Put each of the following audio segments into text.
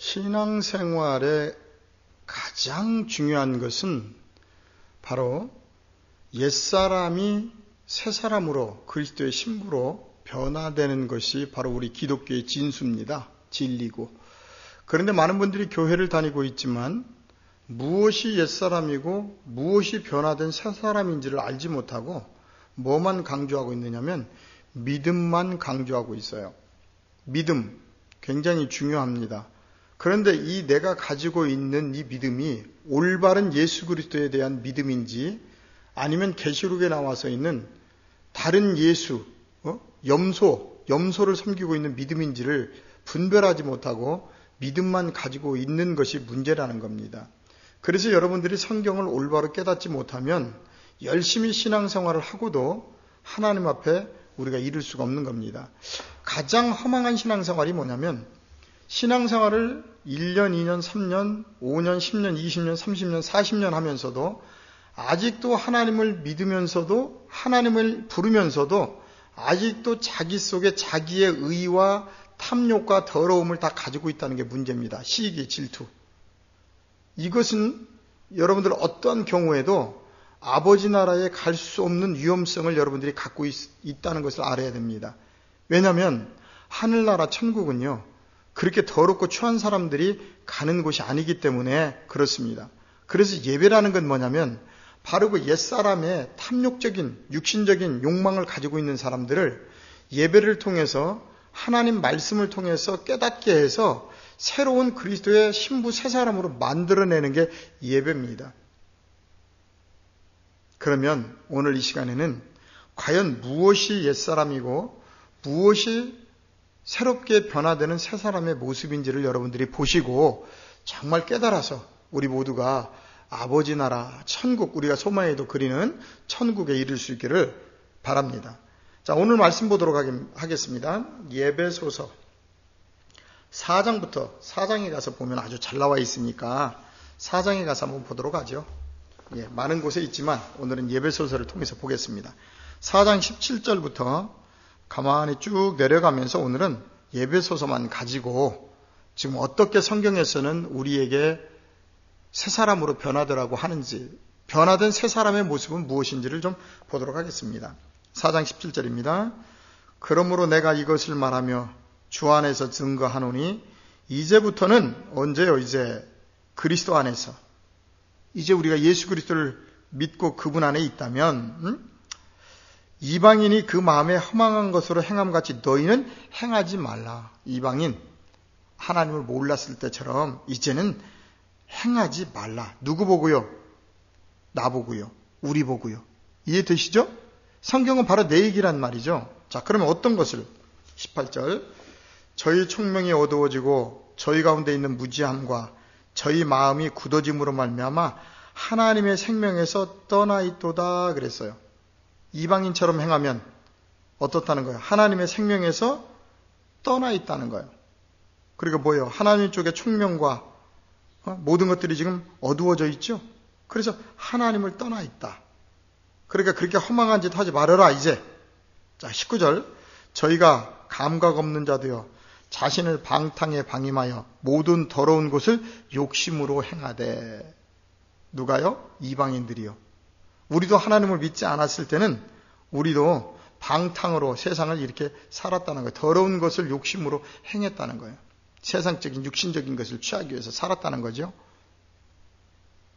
신앙생활의 가장 중요한 것은 바로 옛사람이 새사람으로 그리스도의 신부로 변화되는 것이 바로 우리 기독교의 진수입니다. 진리고. 그런데 많은 분들이 교회를 다니고 있지만 무엇이 옛사람이고 무엇이 변화된 새사람인지를 알지 못하고 뭐만 강조하고 있느냐면 믿음만 강조하고 있어요. 믿음 굉장히 중요합니다. 그런데 이 내가 가지고 있는 이 믿음이 올바른 예수 그리스도에 대한 믿음인지 아니면 계시록에 나와서 있는 다른 예수, 염소를 섬기고 있는 믿음인지를 분별하지 못하고 믿음만 가지고 있는 것이 문제라는 겁니다. 그래서 여러분들이 성경을 올바로 깨닫지 못하면 열심히 신앙생활을 하고도 하나님 앞에 우리가 이룰 수가 없는 겁니다. 가장 허망한 신앙생활이 뭐냐면 신앙생활을 1년, 2년, 3년, 5년, 10년, 20년, 30년, 40년 하면서도 아직도 하나님을 믿으면서도 하나님을 부르면서도 아직도 자기 속에 자기의 의와 탐욕과 더러움을 다 가지고 있다는 게 문제입니다. 시기, 질투. 이것은 여러분들 어떠한 경우에도 아버지 나라에 갈 수 없는 위험성을 여러분들이 갖고 있다는 것을 알아야 됩니다. 왜냐하면 하늘나라 천국은요, 그렇게 더럽고 추한 사람들이 가는 곳이 아니기 때문에 그렇습니다. 그래서 예배라는 건 뭐냐면 바로 그 옛사람의 탐욕적인 육신적인 욕망을 가지고 있는 사람들을 예배를 통해서 하나님 말씀을 통해서 깨닫게 해서 새로운 그리스도의 신부 새 사람으로 만들어내는 게 예배입니다. 그러면 오늘 이 시간에는 과연 무엇이 옛사람이고 무엇이 새롭게 변화되는 새 사람의 모습인지를 여러분들이 보시고 정말 깨달아서 우리 모두가 아버지 나라 천국, 우리가 소망에도 그리는 천국에 이를 수 있기를 바랍니다. 자, 오늘 말씀 보도록 하겠습니다. 예배소서 4장부터 4장에 가서 보면 아주 잘 나와 있으니까 4장에 가서 한번 보도록 하죠. 많은 곳에 있지만 오늘은 예배소서를 통해서 보겠습니다. 4장 17절부터 가만히 쭉 내려가면서 오늘은 예배소서만 가지고 지금 어떻게 성경에서는 우리에게 새 사람으로 변화되라고 하는지, 변화된 새 사람의 모습은 무엇인지를 좀 보도록 하겠습니다. 4장 17절입니다. 그러므로 내가 이것을 말하며 주 안에서 증거하노니 이제부터는 언제요? 이제 그리스도 안에서 이제 우리가 예수 그리스도를 믿고 그분 안에 있다면 이방인이 그 마음에 허망한 것으로 행함같이 너희는 행하지 말라. 이방인 하나님을 몰랐을 때처럼 이제는 행하지 말라. 누구 보고요? 나 보고요. 우리 보고요. 이해되시죠? 성경은 바로 내 얘기란 말이죠. 자, 그러면 어떤 것을? 18절 저희 총명이 어두워지고 저희 가운데 있는 무지함과 저희 마음이 굳어짐으로 말미암아 하나님의 생명에서 떠나 있도다 그랬어요. 이방인처럼 행하면 어떻다는 거예요? 하나님의 생명에서 떠나 있다는 거예요. 그리고 뭐예요? 하나님 쪽에 총명과 모든 것들이 지금 어두워져 있죠? 그래서 하나님을 떠나 있다. 그러니까 그렇게 허망한 짓 하지 말아라 이제. 자, 19절 저희가 감각 없는 자도요 자신을 방탕에 방임하여 모든 더러운 것을 욕심으로 행하되. 누가요? 이방인들이요. 우리도 하나님을 믿지 않았을 때는 우리도 방탕으로 세상을 이렇게 살았다는 거예요. 더러운 것을 욕심으로 행했다는 거예요. 세상적인 육신적인 것을 취하기 위해서 살았다는 거죠.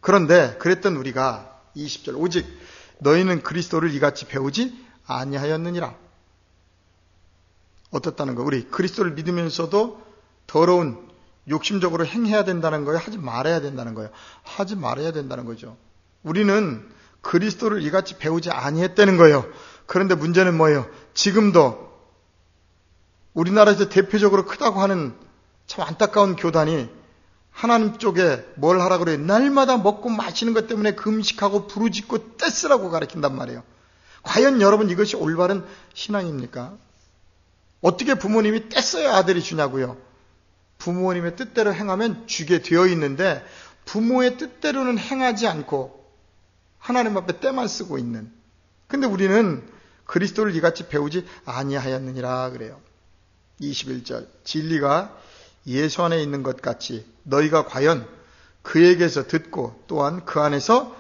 그런데 그랬던 우리가 20절 오직 너희는 그리스도를 이같이 배우지 아니하였느니라. 어떻다는 거예요? 우리 그리스도를 믿으면서도 더러운 욕심적으로 행해야 된다는 거예요? 하지 말아야 된다는 거예요? 하지 말아야 된다는 거죠. 우리는 그리스도를 이같이 배우지 아니했다는 거예요. 그런데 문제는 뭐예요? 지금도 우리나라에서 대표적으로 크다고 하는 참 안타까운 교단이 하나님 쪽에 뭘 하라 그래요? 날마다 먹고 마시는 것 때문에 금식하고 부르짖고 떼쓰라고 가르친단 말이에요. 과연 여러분 이것이 올바른 신앙입니까? 어떻게 부모님이 떼써야 아들이 주냐고요? 부모님의 뜻대로 행하면 주게 되어 있는데 부모의 뜻대로는 행하지 않고 하나님 앞에 떼만 쓰고 있는. 근데 우리는 그리스도를 이같이 배우지 아니하였느니라 그래요. 21절 진리가 예수 안에 있는 것 같이 너희가 과연 그에게서 듣고 또한 그 안에서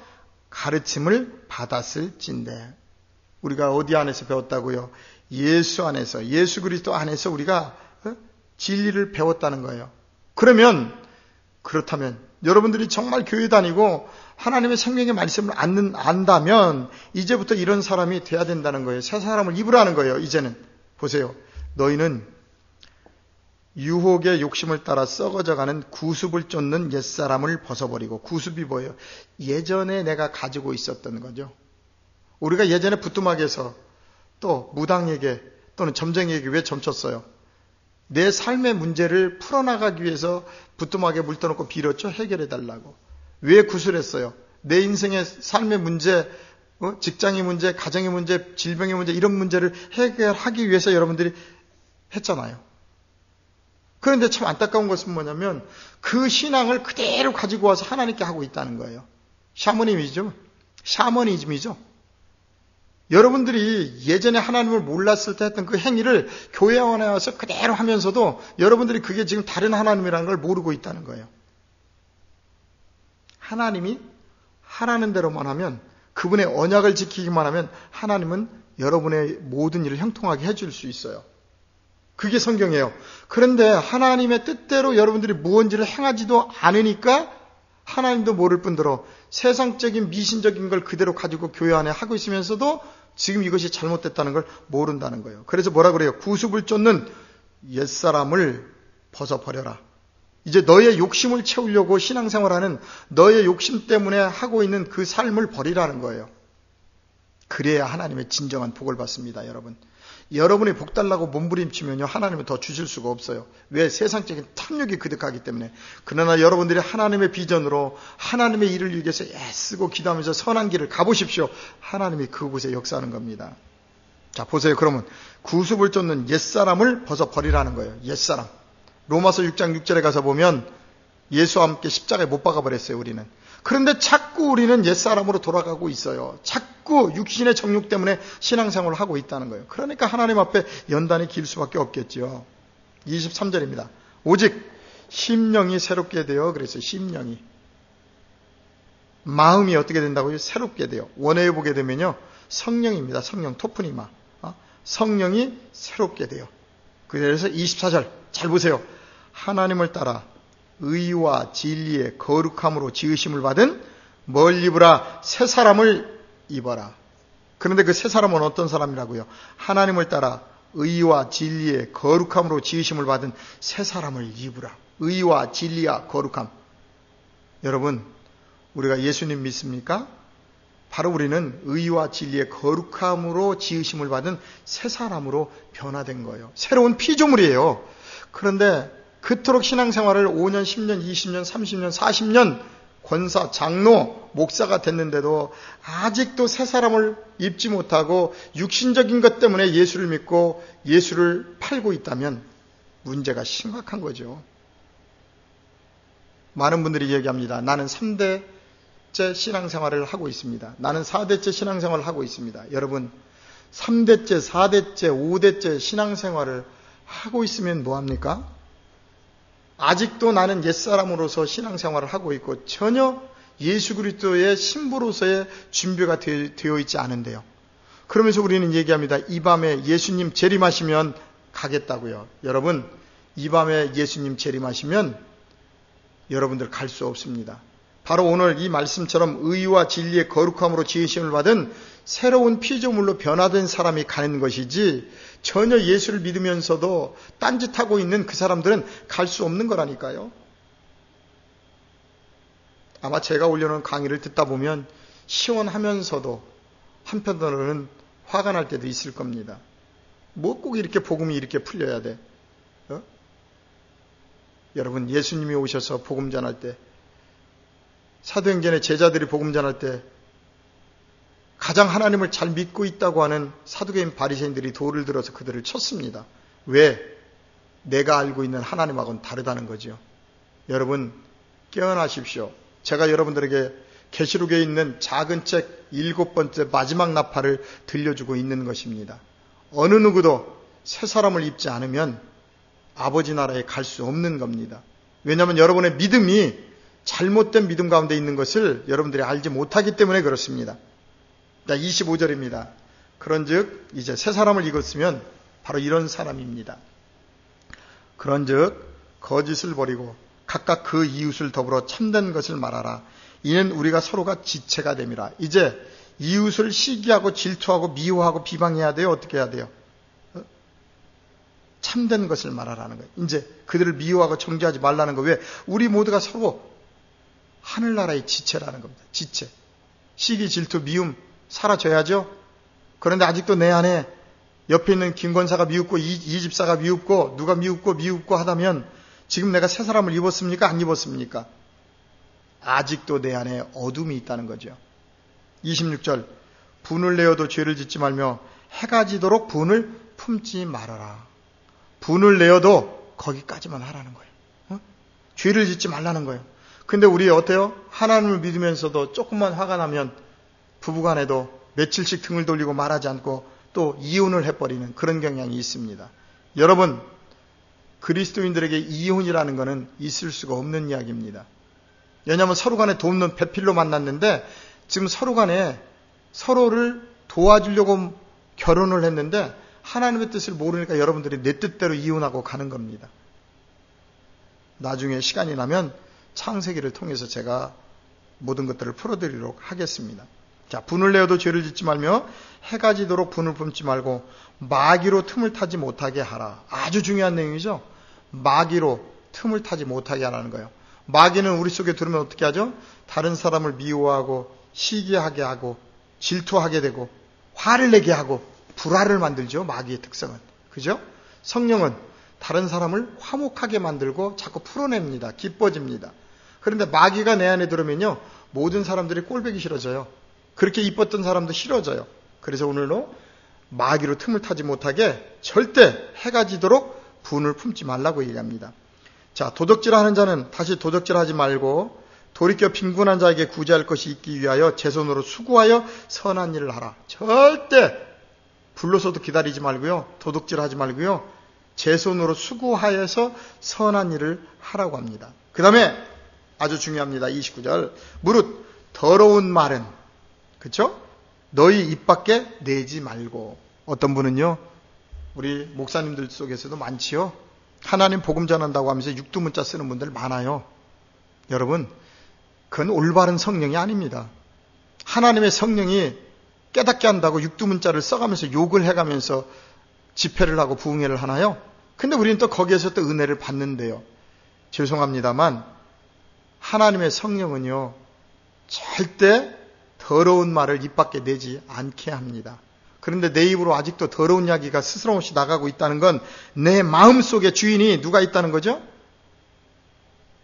가르침을 받았을진데. 우리가 어디 안에서 배웠다고요? 예수 안에서, 예수 그리스도 안에서 우리가 진리를 배웠다는 거예요. 그렇다면 여러분들이 정말 교회 다니고 하나님의 생명의 말씀을 안다면 이제부터 이런 사람이 돼야 된다는 거예요. 새 사람을 입으라는 거예요. 이제는 보세요. 너희는 유혹의 욕심을 따라 썩어져가는 구습을 쫓는 옛사람을 벗어버리고. 구습이 뭐예요? 예전에 내가 가지고 있었던 거죠. 우리가 예전에 부뚜막에서 또 무당에게 또는 점쟁이에게 왜 점쳤어요? 내 삶의 문제를 풀어나가기 위해서 부뚜막에 물 떠놓고 빌었죠. 해결해달라고. 왜 구슬했어요? 내 인생의 삶의 문제, 직장의 문제, 가정의 문제, 질병의 문제, 이런 문제를 해결하기 위해서 여러분들이 했잖아요. 그런데 참 안타까운 것은 뭐냐면 그 신앙을 그대로 가지고 와서 하나님께 하고 있다는 거예요. 샤머니즘이죠. 여러분들이 예전에 하나님을 몰랐을 때 했던 그 행위를 교회 안에 와서 그대로 하면서도 여러분들이 그게 지금 다른 하나님이라는 걸 모르고 있다는 거예요. 하나님이 하라는 대로만 하면, 그분의 언약을 지키기만 하면 하나님은 여러분의 모든 일을 형통하게 해줄 수 있어요. 그게 성경이에요. 그런데 하나님의 뜻대로 여러분들이 무언지를 행하지도 않으니까 하나님도 모를 뿐더러 세상적인 미신적인 걸 그대로 가지고 교회 안에 하고 있으면서도 지금 이것이 잘못됐다는 걸 모른다는 거예요. 그래서 뭐라 그래요? 구습을 쫓는 옛사람을 벗어버려라. 이제 너의 욕심을 채우려고 신앙생활하는 너의 욕심 때문에 하고 있는 그 삶을 버리라는 거예요. 그래야 하나님의 진정한 복을 받습니다, 여러분. 여러분이 복 달라고 몸부림치면요, 하나님은 더 주실 수가 없어요. 왜? 세상적인 탐욕이 그득하기 때문에. 그러나 여러분들이 하나님의 비전으로 하나님의 일을 위해서 애쓰고 기도하면서 선한 길을 가보십시오. 하나님이 그곳에 역사하는 겁니다. 자, 보세요. 그러면 구습을 쫓는 옛사람을 벗어버리라는 거예요. 옛사람. 로마서 6장 6절에 가서 보면 예수와 함께 십자가에 못 박아버렸어요, 우리는. 그런데 자꾸 우리는 옛사람으로 돌아가고 있어요. 자꾸 육신의 정욕 때문에 신앙생활을 하고 있다는 거예요. 그러니까 하나님 앞에 연단이 길 수밖에 없겠죠. 23절입니다. 오직 심령이 새롭게 되어, 그랬어요. 심령이. 마음이 어떻게 된다고요? 새롭게 돼요. 원어에 보게 되면요, 성령입니다. 성령, 토프니마. 성령이 새롭게 돼요. 그래서 24절 잘 보세요. 하나님을 따라 의와 진리의 거룩함으로 지으심을 받은 뭘 입으라? 새 사람을 입어라. 그런데 그 새 사람은 어떤 사람이라고요? 하나님을 따라 의와 진리의 거룩함으로 지으심을 받은 새 사람을 입으라. 의와 진리와 거룩함. 여러분, 우리가 예수님 믿습니까? 바로 우리는 의와 진리의 거룩함으로 지으심을 받은 새 사람으로 변화된 거예요. 새로운 피조물이에요. 그런데 그토록 신앙생활을 5년, 10년, 20년, 30년, 40년 권사, 장로, 목사가 됐는데도 아직도 새 사람을 입지 못하고 육신적인 것 때문에 예수를 믿고 예수를 팔고 있다면 문제가 심각한 거죠. 많은 분들이 얘기합니다. 나는 3대째 신앙생활을 하고 있습니다. 나는 4대째 신앙생활을 하고 있습니다. 여러분, 3대째, 4대째, 5대째 신앙생활을 하고 있으면 뭐합니까? 아직도 나는 옛사람으로서 신앙생활을 하고 있고 전혀 예수 그리스도의 신부로서의 준비가 되어 있지 않은데요. 그러면서 우리는 얘기합니다. 이 밤에 예수님 재림하시면 가겠다고요. 여러분, 이 밤에 예수님 재림하시면 여러분들 갈 수 없습니다. 바로 오늘 이 말씀처럼 의와 진리의 거룩함으로 지으심을 받은 새로운 피조물로 변화된 사람이 가는 것이지 전혀 예수를 믿으면서도 딴짓하고 있는 그 사람들은 갈 수 없는 거라니까요. 아마 제가 올려놓은 강의를 듣다 보면 시원하면서도 한편으로는 화가 날 때도 있을 겁니다. 뭐 꼭 이렇게 복음이 이렇게 풀려야 돼? 여러분, 예수님이 오셔서 복음 전할 때, 사도행전의 제자들이 복음 전할 때 가장 하나님을 잘 믿고 있다고 하는 사두개인 바리새인들이 돌을 들어서 그들을 쳤습니다. 왜? 내가 알고 있는 하나님하고는 다르다는 거죠. 여러분, 깨어나십시오. 제가 여러분들에게 계시록에 있는 작은 책 7번째 마지막 나팔을 들려주고 있는 것입니다. 어느 누구도 새 사람을 입지 않으면 아버지 나라에 갈 수 없는 겁니다. 왜냐하면 여러분의 믿음이 잘못된 믿음 가운데 있는 것을 여러분들이 알지 못하기 때문에 그렇습니다. 자, 25절입니다. 그런즉 이제 새 사람을 입었으면 바로 이런 사람입니다. 그런즉 거짓을 버리고 각각 그 이웃을 더불어 참된 것을 말하라. 이는 우리가 서로가 지체가 됨이라. 이제 이웃을 시기하고 질투하고 미워하고 비방해야 돼요? 어떻게 해야 돼요? 참된 것을 말하라는 거예요. 이제 그들을 미워하고 정죄하지 말라는 거예요. 왜? 우리 모두가 서로 하늘나라의 지체라는 겁니다. 지체. 시기, 질투, 미움 사라져야죠. 그런데 아직도 내 안에 옆에 있는 김권사가 미웠고 이 집사가 미웠고 누가 미웠고 하다면 지금 내가 새 사람을 입었습니까? 안 입었습니까? 아직도 내 안에 어둠이 있다는 거죠. 26절 분을 내어도 죄를 짓지 말며 해가 지도록 분을 품지 말아라. 분을 내어도 거기까지만 하라는 거예요. 죄를 짓지 말라는 거예요. 근데 우리 어때요? 하나님을 믿으면서도 조금만 화가 나면 부부간에도 며칠씩 등을 돌리고 말하지 않고 또 이혼을 해버리는 그런 경향이 있습니다. 여러분, 그리스도인들에게 이혼이라는 것은 있을 수가 없는 이야기입니다. 왜냐하면 서로 간에 돕는 배필로 만났는데 지금 서로 간에 서로를 도와주려고 결혼을 했는데 하나님의 뜻을 모르니까 여러분들이 내 뜻대로 이혼하고 가는 겁니다. 나중에 시간이 나면 창세기를 통해서 제가 모든 것들을 풀어드리도록 하겠습니다. 자, 분을 내어도 죄를 짓지 말며 해가 지도록 분을 품지 말고 마귀로 틈을 타지 못하게 하라. 아주 중요한 내용이죠. 마귀로 틈을 타지 못하게 하라는 거예요. 마귀는 우리 속에 들으면 어떻게 하죠? 다른 사람을 미워하고 시기하게 하고 질투하게 되고 화를 내게 하고 불화를 만들죠. 마귀의 특성은. 그죠? 성령은 다른 사람을 화목하게 만들고 자꾸 풀어냅니다. 기뻐집니다. 그런데 마귀가 내 안에 들으면요, 모든 사람들이 꼴보기 싫어져요. 그렇게 이뻤던 사람도 싫어져요. 그래서 오늘도 마귀로 틈을 타지 못하게 절대 해가 지도록 분을 품지 말라고 얘기합니다. 자, 도적질하는 자는 다시 도적질하지 말고 돌이켜 빈곤한 자에게 구제할 것이 있기 위하여 제 손으로 수고하여 선한 일을 하라. 절대 불러서도 기다리지 말고요. 도둑질하지 말고요. 제 손으로 수고하여서 선한 일을 하라고 합니다. 그 다음에 아주 중요합니다. 29절 무릇 더러운 말은 그렇죠? 너희 입 밖에 내지 말고. 어떤 분은요, 우리 목사님들 속에서도 많지요. 하나님 복음 전한다고 하면서 육두문자 쓰는 분들 많아요. 여러분, 그건 올바른 성령이 아닙니다. 하나님의 성령이 깨닫게 한다고 육두문자를 써가면서 욕을 해가면서 집회를 하고 부흥회를 하나요? 근데 우리는 또 거기에서 또 은혜를 받는데요. 죄송합니다만 하나님의 성령은요, 절대 더러운 말을 입 밖에 내지 않게 합니다. 그런데 내 입으로 아직도 더러운 이야기가 스스럼없이 나가고 있다는 건 내 마음속에 주인이 누가 있다는 거죠?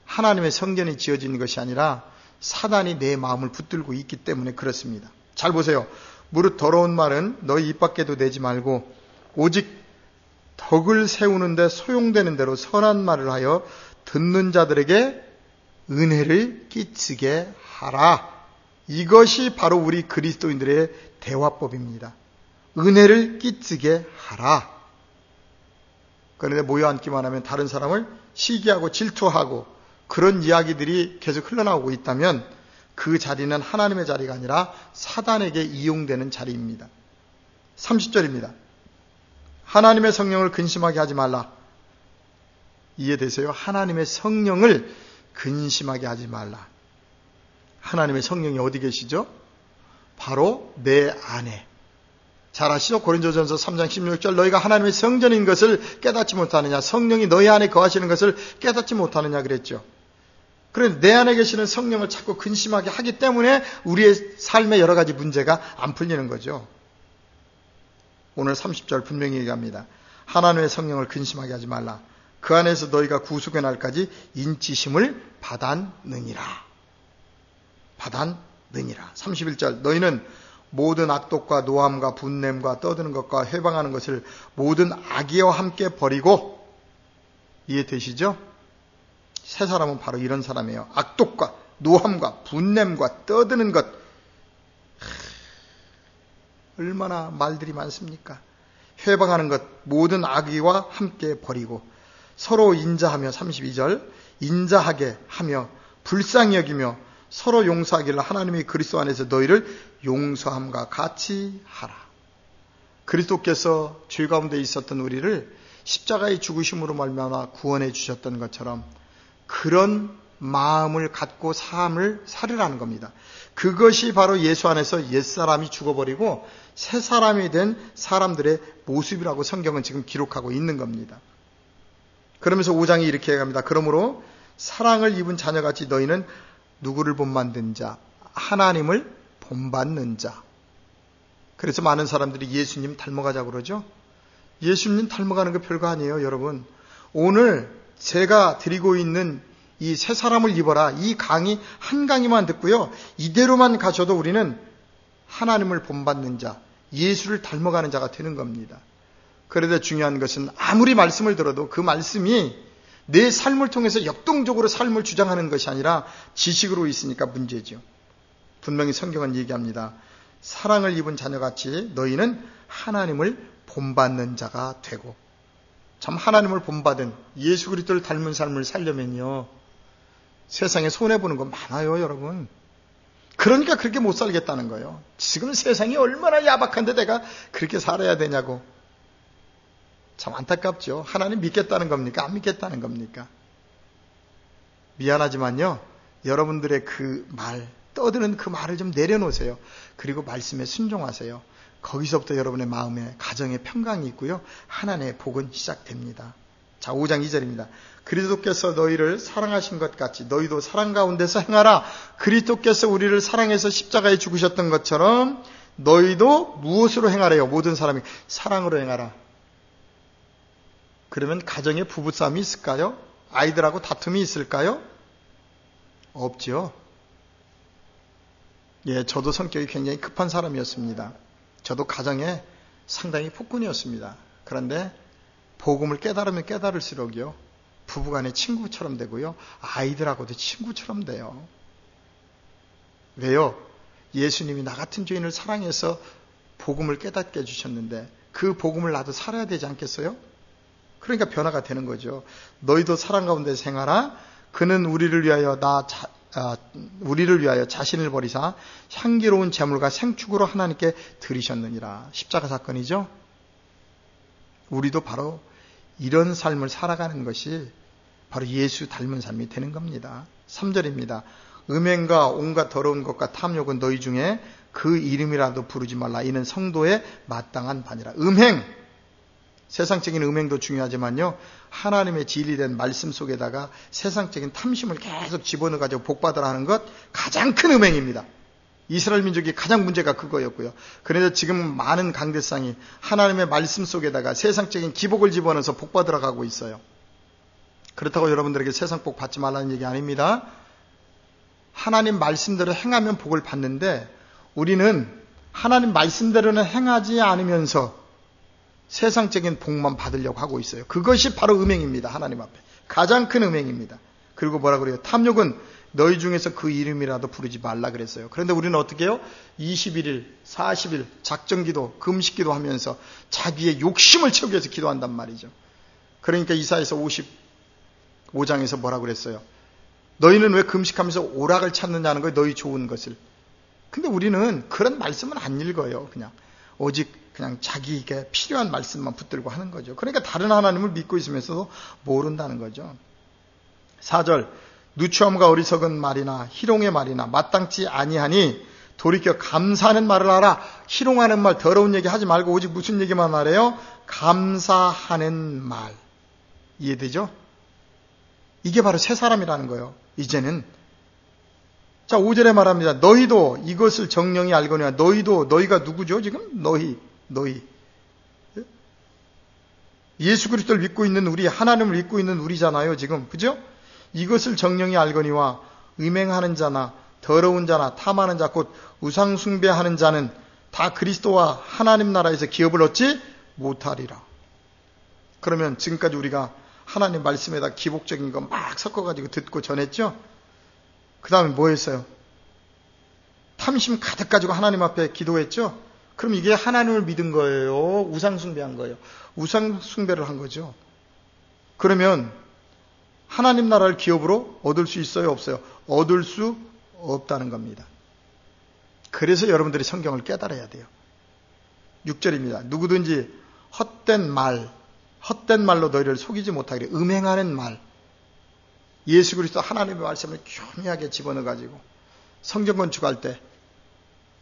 하나님의 성전이 지어진 것이 아니라 사단이 내 마음을 붙들고 있기 때문에 그렇습니다. 잘 보세요. 무릇 더러운 말은 너희 입 밖에도 내지 말고 오직 덕을 세우는데 소용되는 대로 선한 말을 하여 듣는 자들에게 은혜를 끼치게 하라. 이것이 바로 우리 그리스도인들의 대화법입니다. 은혜를 끼치게 하라. 그런데 모여 앉기만 하면 다른 사람을 시기하고 질투하고 그런 이야기들이 계속 흘러나오고 있다면 그 자리는 하나님의 자리가 아니라 사단에게 이용되는 자리입니다. 30절입니다. 하나님의 성령을 근심하게 하지 말라. 이해되세요? 하나님의 성령을 근심하게 하지 말라. 하나님의 성령이 어디 계시죠? 바로 내 안에. 잘 아시죠? 고린도전서 3장 16절 너희가 하나님의 성전인 것을 깨닫지 못하느냐, 성령이 너희 안에 거하시는 것을 깨닫지 못하느냐 그랬죠. 그런데 내 안에 계시는 성령을 자꾸 근심하게 하기 때문에 우리의 삶의 여러 가지 문제가 안 풀리는 거죠. 오늘 30절 분명히 얘기합니다. 하나님의 성령을 근심하게 하지 말라. 그 안에서 너희가 구속의 날까지 인치심을 받았느니라. 31절 너희는 모든 악독과 노함과 분냄과 떠드는 것과 회방하는 것을 모든 악의와 함께 버리고. 이해되시죠? 새 사람은 바로 이런 사람이에요. 악독과 노함과 분냄과 떠드는 것. 얼마나 말들이 많습니까? 회방하는 것 모든 악의와 함께 버리고 서로 인자하며 32절 인자하게 하며 불쌍히 여기며 서로 용서하기를 하나님이 그리스도 안에서 너희를 용서함과 같이 하라. 그리스도께서 죄 가운데 있었던 우리를 십자가의 죽으심으로 말미암아 구원해 주셨던 것처럼 그런 마음을 갖고 삶을 살으라는 겁니다. 그것이 바로 예수 안에서 옛사람이 죽어버리고 새 사람이 된 사람들의 모습이라고 성경은 지금 기록하고 있는 겁니다. 그러면서 5장이 이렇게 얘기합니다. 그러므로 사랑을 입은 자녀같이 너희는 누구를 본받는 자? 하나님을 본받는 자. 그래서 많은 사람들이 예수님 닮아가자고 그러죠. 예수님 닮아가는 거 별거 아니에요, 여러분. 오늘 제가 드리고 있는 이 새 사람을 입어라. 이 강의 한 강의만 듣고요. 이대로만 가셔도 우리는 하나님을 본받는 자, 예수를 닮아가는 자가 되는 겁니다. 그런데 중요한 것은 아무리 말씀을 들어도 그 말씀이 내 삶을 통해서 역동적으로 삶을 주장하는 것이 아니라 지식으로 있으니까 문제죠. 분명히 성경은 얘기합니다. 사랑을 입은 자녀같이 너희는 하나님을 본받는 자가 되고, 참 하나님을 본받은 예수 그리스도를 닮은 삶을 살려면요, 세상에 손해보는 거 많아요, 여러분. 그러니까 그렇게 못 살겠다는 거예요. 지금 세상이 얼마나 야박한데 내가 그렇게 살아야 되냐고. 참 안타깝죠. 하나님 믿겠다는 겁니까? 안 믿겠다는 겁니까? 미안하지만요, 여러분들의 그 말, 떠드는 그 말을 좀 내려놓으세요. 그리고 말씀에 순종하세요. 거기서부터 여러분의 마음에, 가정에 평강이 있고요, 하나님의 복은 시작됩니다. 자, 5장 2절입니다. 그리스도께서 너희를 사랑하신 것 같이 너희도 사랑 가운데서 행하라. 그리스도께서 우리를 사랑해서 십자가에 죽으셨던 것처럼 너희도 무엇으로 행하래요? 모든 사람이 사랑으로 행하라. 그러면 가정에 부부싸움이 있을까요? 아이들하고 다툼이 있을까요? 없죠. 예, 저도 성격이 굉장히 급한 사람이었습니다. 저도 가정에 상당히 폭군이었습니다. 그런데 복음을 깨달으면 깨달을수록요, 부부간의 친구처럼 되고요, 아이들하고도 친구처럼 돼요. 왜요? 예수님이 나 같은 죄인을 사랑해서 복음을 깨닫게 해주셨는데 그 복음을 나도 살아야 되지 않겠어요? 그러니까 변화가 되는 거죠. 너희도 사랑 가운데 생하라. 그는 우리를 위하여 자신을 버리사 향기로운 제물과 생축으로 하나님께 드리셨느니라. 십자가 사건이죠. 우리도 바로 이런 삶을 살아가는 것이 바로 예수 닮은 삶이 되는 겁니다. 3절입니다. 음행과 온갖 더러운 것과 탐욕은 너희 중에 그 이름이라도 부르지 말라. 이는 성도의 마땅한 바니라. 음행, 세상적인 음행도 중요하지만요, 하나님의 진리된 말씀 속에다가 세상적인 탐심을 계속 집어넣어가지고 복받으라 하는 것, 가장 큰 음행입니다. 이스라엘 민족이 가장 문제가 그거였고요. 그런데 지금 많은 강대상이 하나님의 말씀 속에다가 세상적인 기복을 집어넣어서 복받으러 가고 있어요. 그렇다고 여러분들에게 세상 복 받지 말라는 얘기 아닙니다. 하나님 말씀대로 행하면 복을 받는데, 우리는 하나님 말씀대로는 행하지 않으면서 세상적인 복만 받으려고 하고 있어요. 그것이 바로 음행입니다. 하나님 앞에 가장 큰 음행입니다. 그리고 뭐라 그래요? 탐욕은 너희 중에서 그 이름이라도 부르지 말라 그랬어요. 그런데 우리는 어떻게 해요? 21일, 40일 작정기도, 금식기도 하면서 자기의 욕심을 채우기 위해서 기도한단 말이죠. 그러니까 이사야서 55장에서 뭐라 그랬어요? 너희는 왜 금식하면서 오락을 찾느냐는 거예요. 너희 좋은 것을. 근데 우리는 그런 말씀은 안 읽어요. 오직 그냥 자기에게 필요한 말씀만 붙들고 하는 거죠. 그러니까 다른 하나님을 믿고 있으면서도 모른다는 거죠. 4절, 누추함과 어리석은 말이나 희롱의 말이나 마땅치 아니하니 돌이켜 감사하는 말을 하라. 희롱하는 말, 더러운 얘기 하지 말고 오직 무슨 얘기만 하래요? 감사하는 말. 이해되죠? 이게 바로 새 사람이라는 거예요. 이제는. 자, 5절에 말합니다. 너희도 이것을 정령이 알거니와. 너희도, 너희가 누구죠? 지금 너희. 예수 그리스도를 믿고 있는 우리, 하나님을 믿고 있는 우리잖아요, 지금. 그죠? 이것을 정령이 알거니와 음행하는 자나 더러운 자나 탐하는 자 곧 우상 숭배하는 자는 다 그리스도와 하나님 나라에서 기업을 얻지 못하리라. 그러면 지금까지 우리가 하나님 말씀에다 기복적인 거 막 섞어가지고 듣고 전했죠? 그 다음에 뭐 했어요? 탐심 가득 가지고 하나님 앞에 기도했죠? 그럼 이게 하나님을 믿은 거예요? 우상 숭배한 거예요? 우상 숭배를 한 거죠. 그러면 하나님 나라를 기업으로 얻을 수 있어요, 없어요? 얻을 수 없다는 겁니다. 그래서 여러분들이 성경을 깨달아야 돼요. 6절입니다. 누구든지 헛된 말로 너희를 속이지 못하기를, 음행하는 말, 예수 그리스도 하나님의 말씀을 교묘하게 집어넣어가지고 성전 건축할 때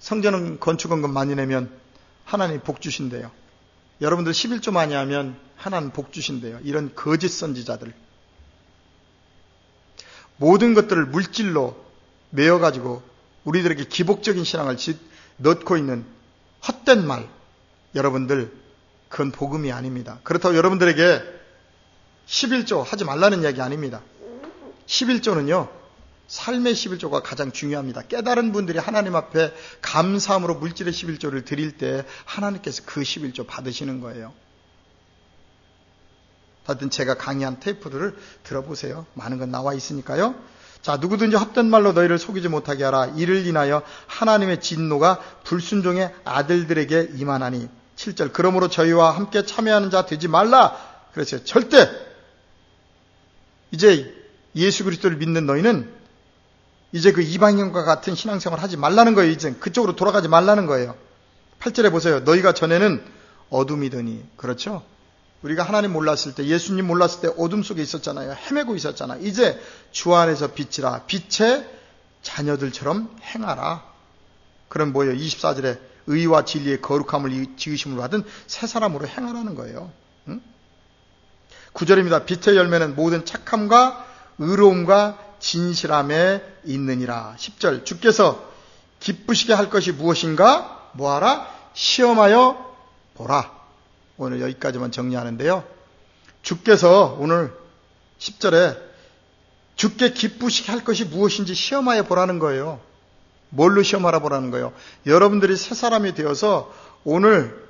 성전 건축원금 많이 내면 하나님 복 주신대요. 여러분들 11조 많이 하면 하나님 복 주신대요. 이런 거짓 선지자들, 모든 것들을 물질로 메어가지고 우리들에게 기복적인 신앙을 넣고 있는 헛된 말, 여러분들 그건 복음이 아닙니다. 그렇다고 여러분들에게 11조 하지 말라는 이야기 아닙니다. 11조는요, 삶의 11조가 가장 중요합니다. 깨달은 분들이 하나님 앞에 감사함으로 물질의 11조를 드릴 때 하나님께서 그 11조 받으시는 거예요. 하여튼 제가 강의한 테이프들을 들어보세요. 많은 건 나와 있으니까요. 자, 누구든지 헛된 말로 너희를 속이지 못하게 하라. 이를 인하여 하나님의 진노가 불순종의 아들들에게 임하나니. 7절, 그러므로 저희와 함께 참여하는 자 되지 말라. 그랬어요. 절대 이제 예수 그리스도를 믿는 너희는 이제 그 이방인과 같은 신앙생활을 하지 말라는 거예요. 이제 그쪽으로 돌아가지 말라는 거예요. 8절에 보세요. 너희가 전에는 어둠이더니, 그렇죠? 우리가 하나님 몰랐을 때, 예수님 몰랐을 때 어둠 속에 있었잖아요. 헤매고 있었잖아. 이제 주 안에서 빛이라. 빛의 자녀들처럼 행하라. 그럼 뭐예요? 24절에 의와 진리의 거룩함을 지으심을 받은 새 사람으로 행하라는 거예요. 응? 9절입니다. 빛의 열매는 모든 착함과 의로움과 진실함에 있느니라. 10절, 주께서 기쁘시게 할 것이 무엇인가? 뭐하라? 시험하여 보라. 오늘 여기까지만 정리하는데요. 주께서 오늘 10절에 주께 기쁘시게 할 것이 무엇인지 시험하여 보라는 거예요. 뭘로 시험하라 보라는 거예요? 여러분들이 새 사람이 되어서 오늘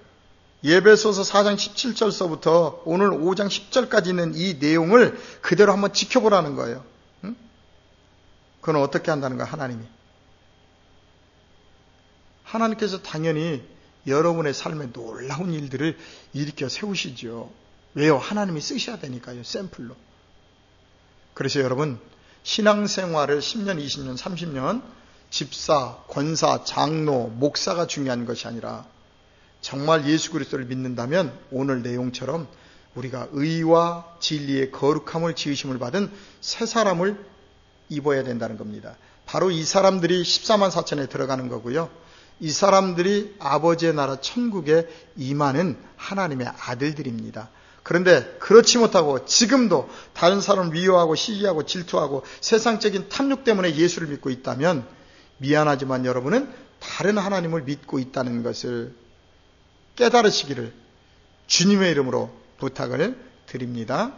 예배소서 4장 17절서부터 오늘 5장 10절까지 있는 이 내용을 그대로 한번 지켜보라는 거예요. 응? 그건 어떻게 한다는 거야? 하나님께서 당연히 여러분의 삶에 놀라운 일들을 일으켜 세우시죠. 왜요? 하나님이 쓰셔야 되니까요. 샘플로. 그래서 여러분, 신앙생활을 10년, 20년, 30년 집사, 권사, 장로, 목사가 중요한 것이 아니라 정말 예수 그리스도를 믿는다면 오늘 내용처럼 우리가 의와 진리의 거룩함을 지으심을 받은 새 사람을 입어야 된다는 겁니다. 바로 이 사람들이 14만 4천에 들어가는 거고요. 이 사람들이 아버지의 나라 천국에 임하는 하나님의 아들들입니다. 그런데 그렇지 못하고 지금도 다른 사람을 미워하고 시기하고 질투하고 세상적인 탐욕 때문에 예수를 믿고 있다면 미안하지만 여러분은 다른 하나님을 믿고 있다는 것을 깨달으시기를 주님의 이름으로 부탁을 드립니다.